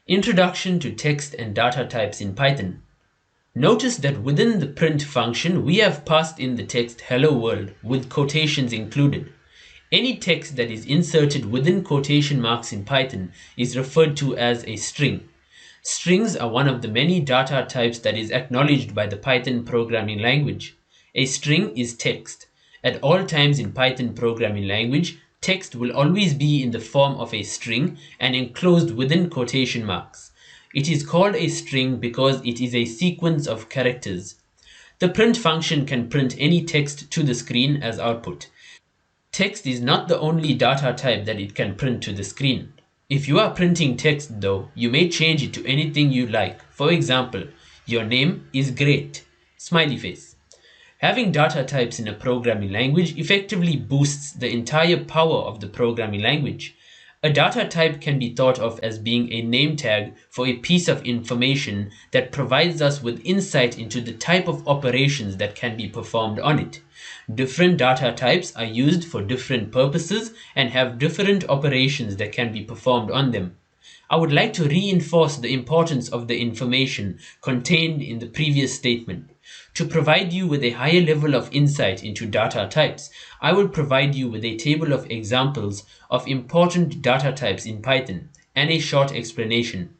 Introduction to text and data types in Python. Notice that within the print function, we have passed in the text "Hello World" with quotations included. Any text that is inserted within quotation marks in Python is referred to as a string. Strings are one of the many data types that is acknowledged by the Python programming language. A string is text. At all times in Python programming language, text will always be in the form of a string and enclosed within quotation marks. It is called a string because it is a sequence of characters. The print function can print any text to the screen as output. Text is not the only data type that it can print to the screen. If you are printing text though, you may change it to anything you like. For example, your name is great. Smiley face. Having data types in a programming language effectively boosts the entire power of the programming language. A data type can be thought of as being a name tag for a piece of information that provides us with insight into the type of operations that can be performed on it. Different data types are used for different purposes and have different operations that can be performed on them. I would like to reinforce the importance of the information contained in the previous statement. To provide you with a higher level of insight into data types, I will provide you with a table of examples of important data types in Python and a short explanation.